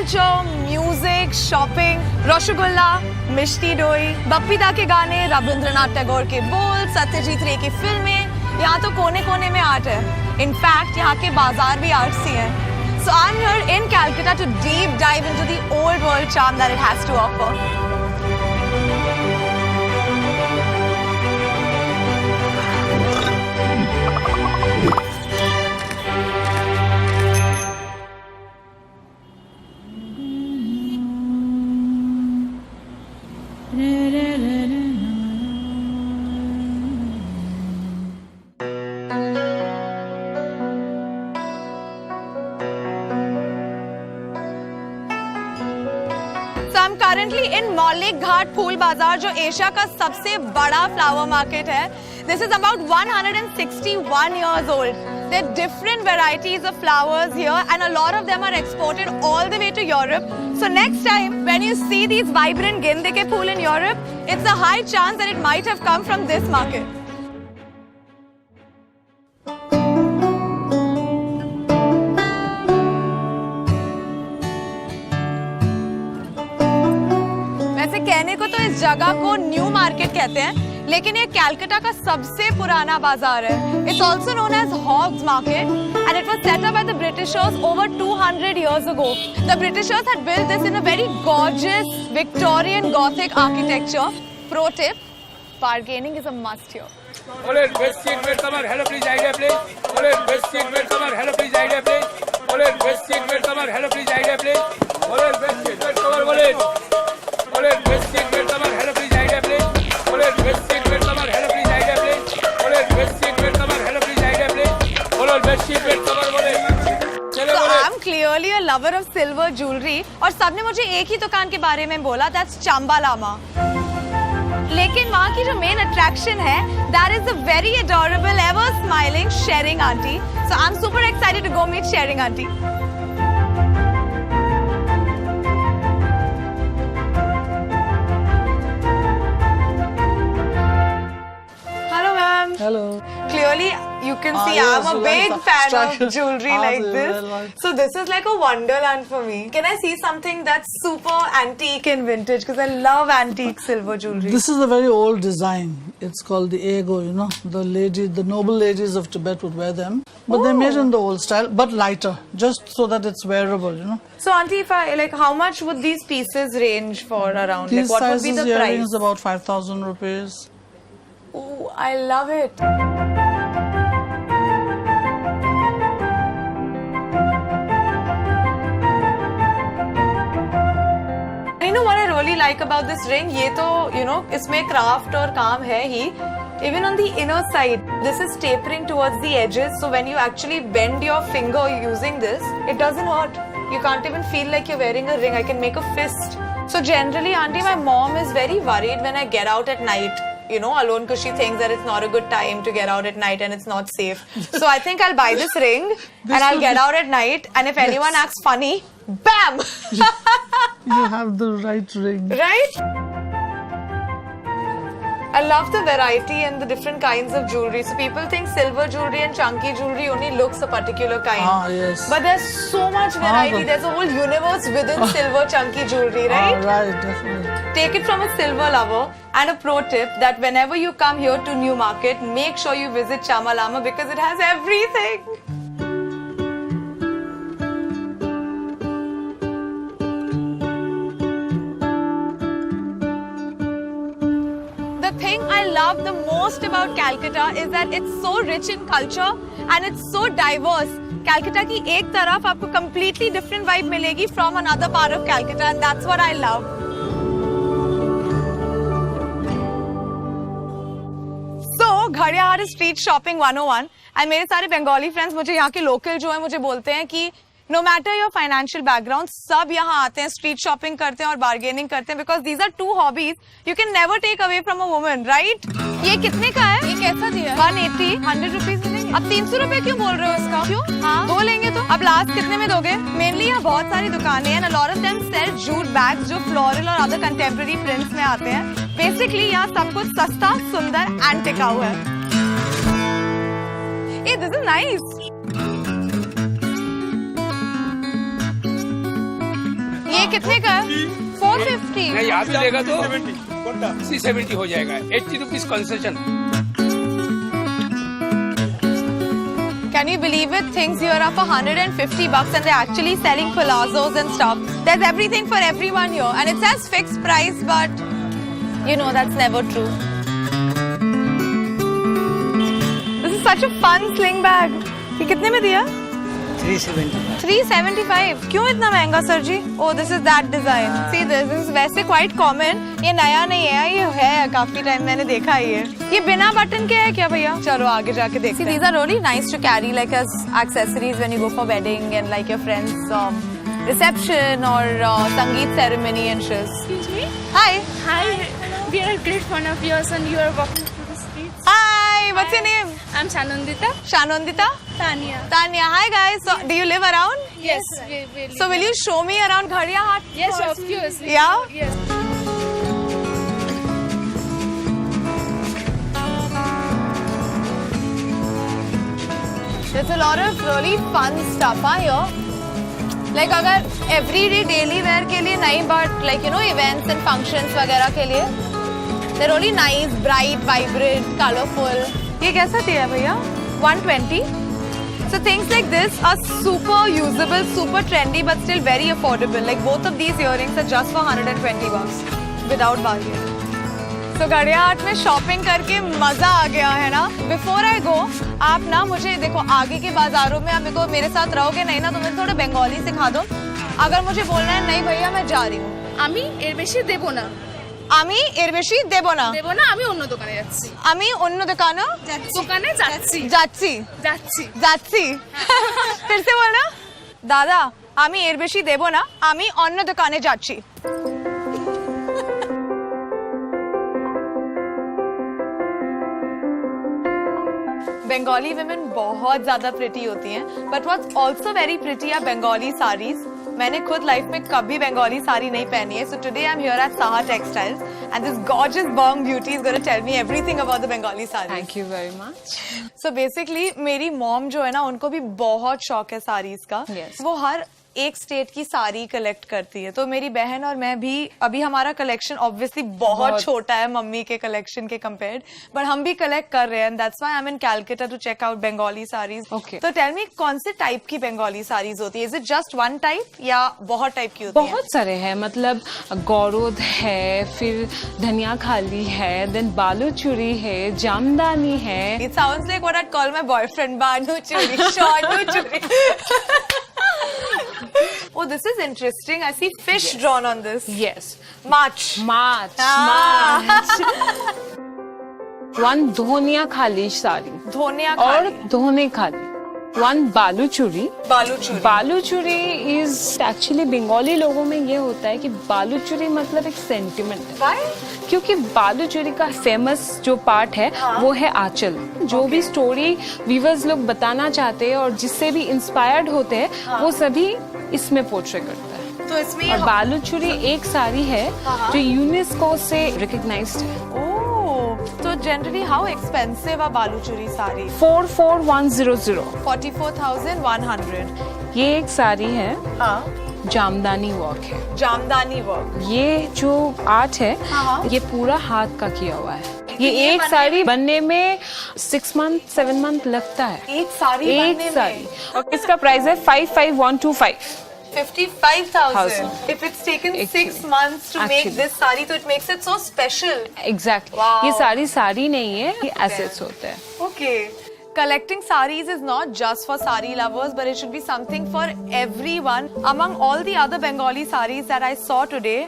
culture, music, shopping, rasgulla, मिष्टी दोई, बप्पीदा के गाने, रविंद्रनाथ टैगोर के बोल, सत्यजीत रे की फिल्में, यहाँ तो कोने कोने में आर्ट है. इनफैक्ट यहाँ के बाजार भी आर्ट्सी हैं. So I'm here in Calcutta to deep dive into the old world charm that it has to offer. I'm currently in Maulik Ghat Phool Bazaar, जो एशिया का सबसे बड़ा फ्लावर मार्केट है. This is about 161 years old. There are different varieties of flowers here, and a lot of them are exported all the way to Europe. So next time when you see these vibrant gende ke phool in Europe, it's a high chance that it might have come from this market. कहने को तो इस जगह को new market कहते हैं, लेकिन ये कलकत्ता का सबसे पुराना बाजार है. It's also known as Hogg's Market, and it was set up by the Britishers over 200 years ago. The Britishers had built this in a very gorgeous Victorian Gothic architecture. Pro tip: bargaining is a must here. Best seat, welcome. Hello, please, idea, please. Best seat, welcome. Hello, please, idea, please. Best seat, welcome. Hello, please, idea, please. Best seat, welcome. Best seat, welcome. Hello, please, idea, please. Best seat, welcome. Hello, please, idea, please. Best seat, welcome. Hello, please, idea, please. Best seat, welcome. So I'm clearly a lover of silver jewelry, और सबने मुझे एक ही दुकान के बारे में बोला, that's Chambalama. लेकिन वहाँ की जो मेन अट्रैक्शन है, that is the very adorable, ever smiling Sharing auntie. So I'm super excited to go meet Sharing auntie. Hello. Clearly, you can see I'm a big fan of jewelry like this. So this is like a wonderland for me. Can I see something that's super antique and vintage? Because I love antique silver jewelry. This is a very old design. It's called the ego, you know. The noble ladies of Tibet would wear them. But they're made in the old style, but lighter, just so that it's wearable, you know. So auntie, if I, like, how much would these pieces range for around? These like, what would sizes be the price? Earrings about 5,000 rupees. Oh, I love it. You know what I really like about this ring? ये तो, you know, इसमें craft और काम है ही. Even on the inner side, this is tapering towards the edges. So when you actually bend your finger using this, it doesn't hurt. You can't even feel like you're wearing a ring. I can make a fist. So generally, auntie, my mom is very worried when I get out at night. You know, alone, because she thinks that it's not a good time to get out at night and it's not safe. So I think I'll buy this ring and I'll get out at night, and if anyone acts funny, bam! You have the right ring. Right? I love the variety and the different kinds of jewelry. So people think silver jewelry and chunky jewelry only looks a particular kind. Ah, yes. But there's so much variety. There's a whole universe within silver chunky jewelry, right? Right, definitely. Take it from a silver lover. And a pro tip that whenever you come here to New Market, make sure you visit Chamalama because it has everything. The thing I love the most about Calcutta is that it's so rich in culture and it's so diverse. Calcutta की एक तरफ आपको completely different vibe मिलेगी from another part of Calcutta, and that's what I love. Gariahat street shopping 101 and मेरे सारे Bengali friends मुझे यहाँ के लोकल जो है मुझे बोलते हैं कि no matter your financial background सब यहाँ आते हैं, स्ट्रीट शॉपिंग करते हैं और बार्गेनिंग करते हैं because these are two hobbies you can never take away from a woman, right? ये कितने का है? ये कैसा दिया? 180, 100 रुपीज मिलेंगे. अब 300 रुपए क्यों बोल रहे हो इसका? क्यों? हाँ, दो लेंगे तो अब लास्ट कितने में दोगे? मेनली यहाँ बहुत सारी दुकानें हैं, a lot of them sell jute bags जो फ्लोरल और अदर कंटेम्प्रेरी प्रिंट्स में आते हैं. बेसिकली यहाँ सब कुछ सस्ता, सुंदर एंड टिकाऊ है. Hey, this is nice. ये कितने का है? 450। नहीं यहाँ पे लेगा तो 370 हो जाएगा, 80 rupees concession. Can you believe it? Things here are for $150 and they're actually selling palazzos and stuff. There's everything for everyone here and it says fixed price, but you know that's never true. This is such a fun sling bag. ये कितने में दिया? 375. क्यों इतना महंगा sir ji? Oh, this is that design. See this is वैसे quite common. ये नया नहीं है, ये है काफी टाइम मैंने देखा है ये बिना बटन के है क्या भैया? चलो आगे जाके देखते हैं. See, these are really nice to carry like as accessories when you go for wedding and like your friends reception or sangeet ceremony and shows. Excuse me? Hi. Hi. We are a great fan of yours and you are walking through the streets. Hi. What's your name? I'm Shanondita. Shanondita. Tanya. Tanya. Hi guys. So, do you live around? Yes, we live. So will you show me around Ghadiya Haat? Yes, of course. Yeah? Yes. There's a lot of really fun stuff here. Like अगर everyday daily wear के लिए नहीं, but like you know events and functions वगैरह के लिए, they're really nice, bright, vibrant, colorful. ये कैसा दिया है भैया? 120. So things like this are super usable, super trendy, but still very affordable. Like both of these earrings are just for $120 without bargain. तो गड़िया हाट में शॉपिंग करके मजा आ गया है ना. बिफोर आई गो, आप ना मुझे देखो आगे के बाजारों में आप देखो मेरे साथ रहोगे नहीं ना तो मुझे थोड़ा बंगाली सिखा दो. अगर मुझे बोलना है नहीं भैया मैं जा रही हूँ, আমি এর বেশি দেব না আমি এর বেশি দেব না, আমি অন্য দোকানে যাচ্ছি আমি অন্য দোকানে যাচ্ছি যাচ্ছি যাচ্ছি যাচ্ছি फिर से बोलना दादा আমি এর বেশি দেব না, আমি অন্য দোকানে যাচ্ছি. बंगाली women बहुत ज्यादा प्रिटी होती हैं, but what's also very pretty are Bengali sarees. मैंने खुद लाइफ में कभी बंगाली साड़ी नहीं पहनी है. So today I'm here at Saha Textiles and this gorgeous bong beauty is going to tell me everything about the Bengali sarees. Thank you very much. So basically मेरी mom जो है ना उनको भी बहुत शौक है साड़ीज का. Yes. वो हर एक स्टेट की साड़ी कलेक्ट करती है. तो मेरी बहन और मैं भी, अभी हमारा कलेक्शन ऑब्वियसली बहुत छोटा है मम्मी के कलेक्शन के कंपेयर्ड, बट हम भी कलेक्ट कर रहे हैं. That's why I am in Calcutta to check out Bengali saris. Okay. तो टेल मी कौन से टाइप की बंगाली साड़ीज होती है? Is it just one type या बहुत टाइप की होती है? बहुत सारे हैं, मतलब गौरोद है, फिर धनिया खाली है, देन बालू चूरी है, जामदानी है. It sounds like what I'd call my boyfriend, Banu Churi, Shanu Churi. Oh, this is interesting. I see fish drawn on this. Yes. March. March. One धोनिया खाली साड़ी धोनिया और धोने खाली. One बालू चूरी. बालू चूरी. बालू चूरी इज एक्चुअली बंगाली लोगों में ये होता है कि बालू चूरी मतलब एक सेंटिमेंट है. Why? क्योंकि बालू चूरी का फेमस जो पार्ट है वो है आंचल. जो भी स्टोरी वीवर्स लोग बताना चाहते हैं और जिससे भी इंस्पायर्ड होते हैं वो सभी इसमें पोर्ट्रे करता है. तो इसमें और बालू चूरी एक साड़ी है जो यूनेस्को से रिकॉग्नाइज्ड है. तो जनरली हाउ एक्सपेंसिव आर बालू चूरी साड़ी? 44100. 44,100. ये एक साड़ी है, हाँ. जामदानी वर्क है. जामदानी वर्क. ये जो आर्ट है ये पूरा हाथ का किया हुआ है. ये एक साड़ी बनने में 6 मंथ 7 मंथ लगता है. एक साड़ी बनने में? एक साड़ी. और इसका प्राइस है 55,125. 55,000. If it's taken 6 Actually. months to make Actually. this sari, so it makes it so special. Exactly. Wow. ये साड़ी नहीं है, ये एसेट्स होते हैं. Okay. Collecting saris is not just for sari lovers, but it should be something for everyone. Among all the other Bengali saris that I saw today,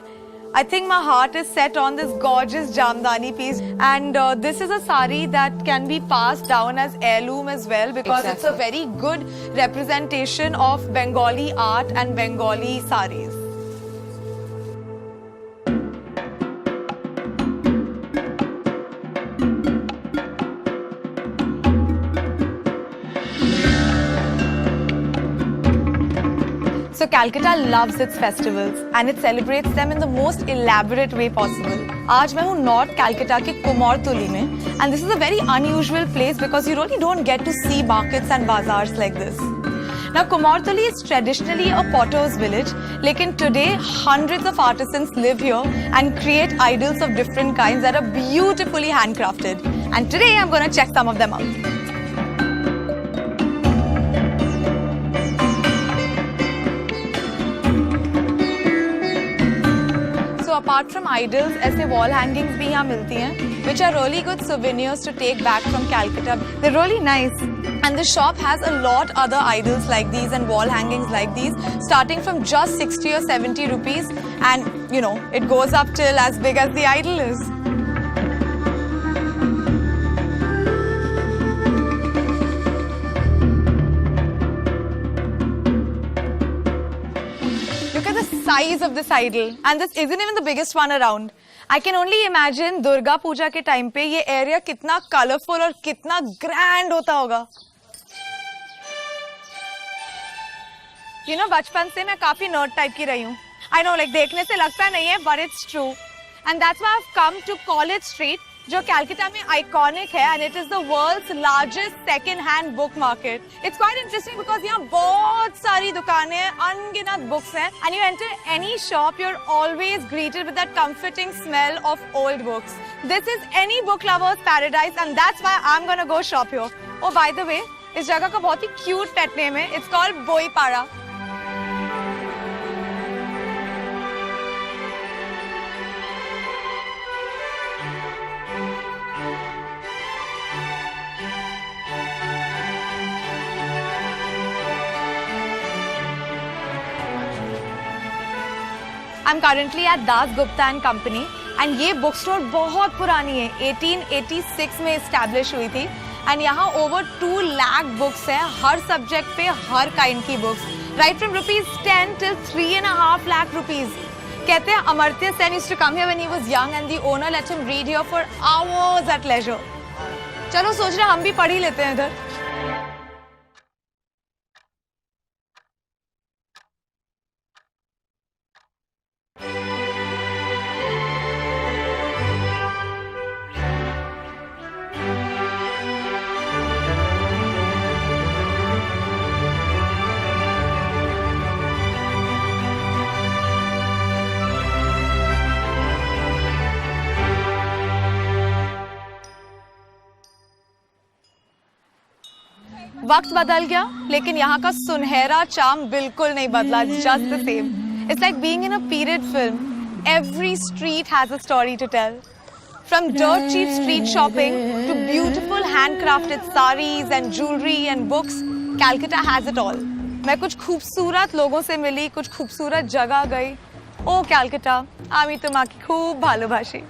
I think my heart is set on this gorgeous Jamdani piece, and this is a sari that can be passed down as heirloom as well because it's a very good representation of Bengali art and Bengali saris. So Calcutta loves its festivals and it celebrates them in the most elaborate way possible. आज मैं हूँ north Calcutta के कुमारटुली में, and this is a very unusual place because you really don't get to see markets and bazaars like this. Now, Kumartuli is traditionally a potter's village, lekin today hundreds of artisans live here and create idols of different kinds that are beautifully handcrafted. And today I'm going to check some of them out. So apart from idols, ऐसे wall hangings भी यहाँ मिलती हैं, which are really good souvenirs to take back from Calcutta. They're really nice. And the shop has a lot other idols like these and wall hangings like these, starting from just 60 or 70 rupees. And, you know, it goes up till as big as the idol is. Look at the size of this idol. And this isn't even the biggest one around. I can only imagine Durga Puja के time पे ये area कितना colorful और कितना grand होता होगा. You know, बचपन से मैं काफी nerd type की रही हूँ. I know, like देखने से लगता नहीं है, but it's true. And that's why I've come to College Street, जो कैलकाटा में iconic है, and it is the world's largest second-hand book market. It's quite interesting because यहाँ बहुत सारी दुकानें हैं, अनगिनत books हैं, and you enter any shop, you're always greeted with that comforting smell of old books. This is any book lover's paradise, and that's why I'm gonna go shop here. Oh, by the way, इस जगह का बहुत ही cute pet name है. It's called Boipara. I'm currently at Das Gupta and Company and ये book store बहुत पुरानी है, 1886 में establish हुई थी and यहाँ over 2 lakh books हैं, हर subject पे हर kind की books, right from rupees 10 till 3.5 lakh rupees. कहते हैं Amartya Sen used to come here when he was young and the owner let him read here for hours at leisure. चलो सोच रहे हम भी पढ़ ही लेते हैं इधर. वक्त बदल गया लेकिन यहाँ का सुनहरा चार्म बिल्कुल नहीं बदला. Just the same. It's like being in a period film. Every street has a story to tell. From dirt cheap street shopping to beautiful handcrafted saris and jewelry and books, Calcutta has it all. मैं कुछ खूबसूरत लोगों से मिली, कुछ खूबसूरत जगह गई. ओ कैलकाटा, आमी तुम्हारी खूब भालोबाशी.